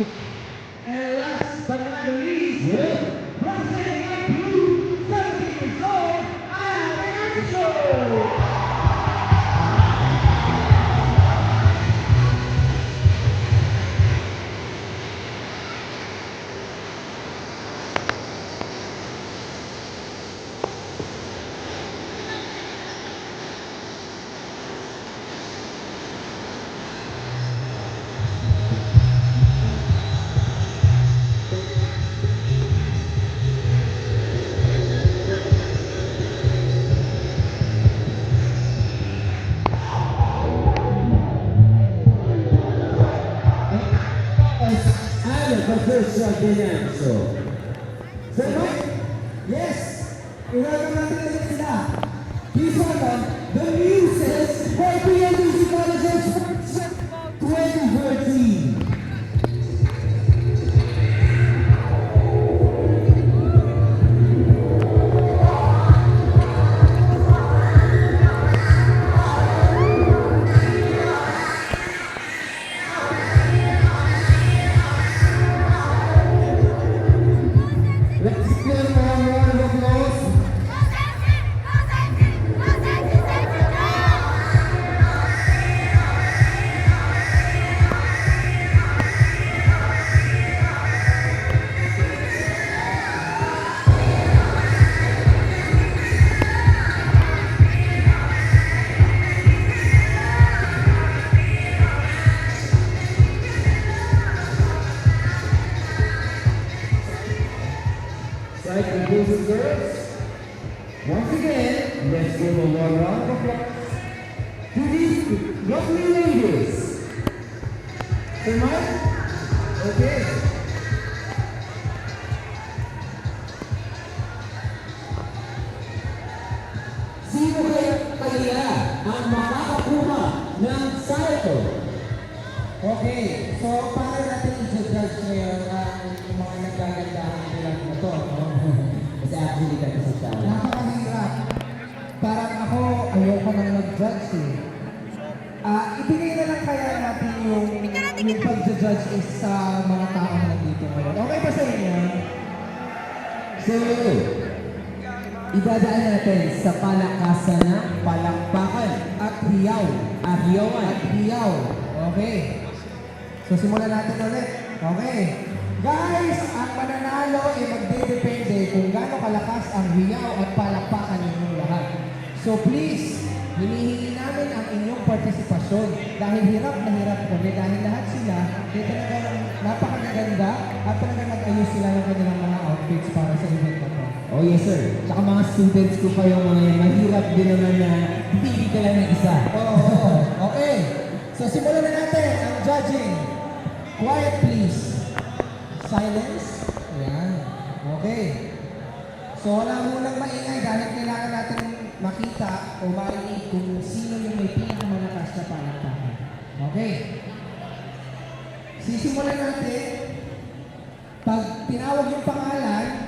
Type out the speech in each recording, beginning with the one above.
And last but not the least, representing IQ, 17 years old, Anna. The first dinner show. Sir Mike? Yes! I-welcome natin ulit sila. Please welcome the Muses for PN Music College's Sports 2014. Right, and boys and girls, once again, let's give a warm round of applause to these lovely ladies. Sir Mike? Okay. Sino kaya kanila ang makakakuha ng cycle? Okay, so para natin i-judge ngayon ang mga nagkagandahan nila na to, no? Kasi actually kasi sa challenge. Napakahirap. Parang ako, ayoko nang mag-judge eh. Ibigay na lang kaya natin yung pag-judge is sa mga tao na nandito ngayon. Okay ba sa inyo? So, idadaan natin sa palakasan na palakpakan At hiyaw. ahyawan. At hiyaw. Okay. So simulan natin ulit. Okay. Guys, ang mananalo ay magdedepende kung gaano kalakas ang hiyaw at palakpakan ninyong lahat. So please, hinihingi namin ang inyong partisipasyon dahil hirap na hirap kami dahil lahat sila ay talagang napakaganda at talagang nag-ayos sila ng kanilang mga outfits para sa event na to. Oh yes sir. Tsaka mga students ko pa yung mga yan. Mahirap din naman na hindi ka lang ng isa. Oo. Okay. So simulan na natin ang judging. Quiet please. Silence. Ayan. Okay. So wala munang maingay dahil kailangan natin makita o marinig kung sino yung may pinakamalakas na palakpakan. Okay. Sisimulan natin. Pag tinawag yung pangalan,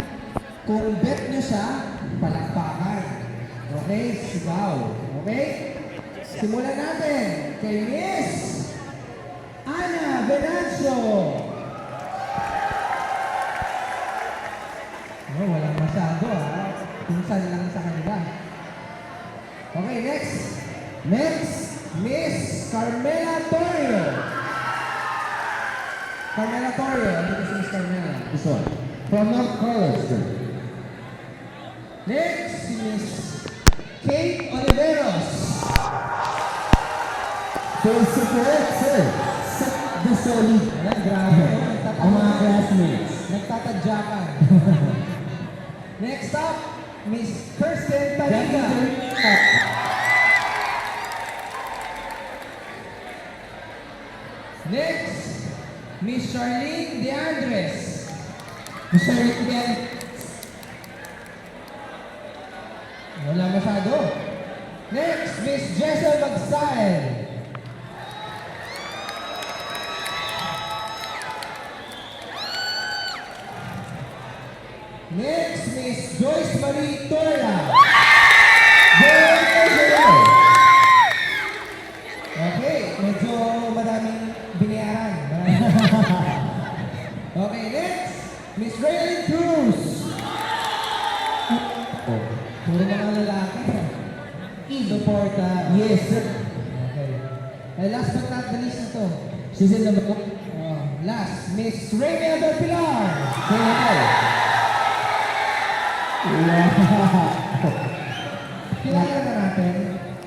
kung bet nyo siya, palakpakan. Okay? Sigaw. Okay? Simulan natin kay Miss Ana Venancio. Oh, walang masyado Pinsan lang sa kanila. Okay, next. Next, Miss Carmela Torrio. Carmela Torrio. Ano si Miss Carmela? This one. From North Carolina. Next, si Miss Kate Oliveros. Face to correct sir. Set the solid. Ayan, grabe. Ang mga classmates. Nagtatadyakan. Next up, Miss Kirsten Taliga. Next, Miss Charlene DeAndres. Miss Charlene DeAndres. Wala masyado. Next, Miss Jessel Magsael. Next, Miss Joyce Marie Torla. Okay, medyo madaming binayaran. Miss Raylene Cruz. Puro mga lalaki. Suporta. Yes, sir. Okay. Eh, last but not the least na to. She's in the back. Last, Miss Reyna Del Pilar. Say hi. Kilala na natin.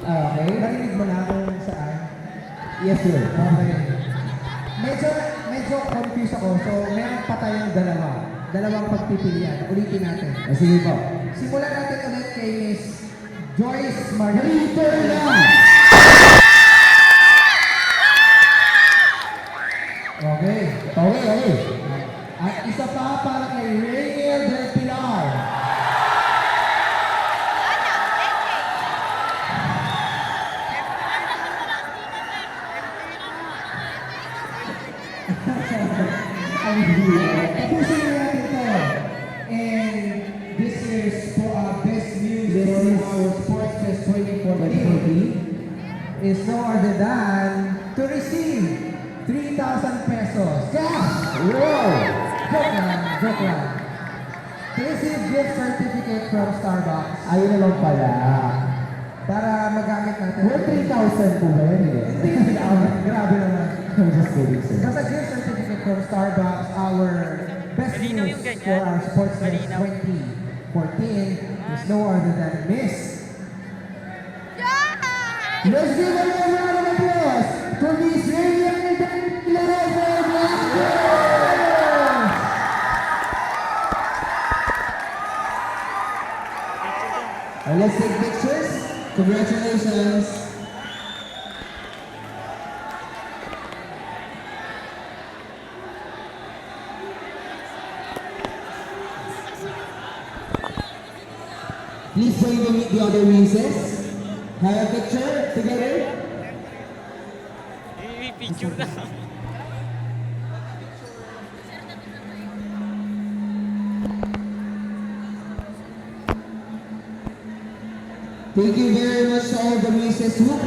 Okay. Narinig mo na kung saan. Yes, sir. Okay. Medyo confused ako. So, meron pa tayong dalawang pagpipilian. Ulitin natin. Sige po. Simulan natin ulit kay Miss Joyce Margarita. Okay. Okay. At isa pa para kay Rainier Del Pilar. Tapusin na natin ito. And this year's Best Music for our Sports Fest 2014 is no other than to receive 3,000 pesos cash. Wow. Joke lang. To receive gift certificate from Starbucks Ayun naman pala. para magamit natin. Worth 3,000 po ba yun? Hindi, grabe naman. I'm just kidding, sir. Basta gift certificate from Starbucks, our best news for our Sports Fest 2014 is no other than Miss. Let's give a round of applause for Miss Reyna Del Pilar from Lagos! And let's take pictures. Congratulations. Please join the other misses. Have a picture together. Picture na. Thank you very much to all the misses who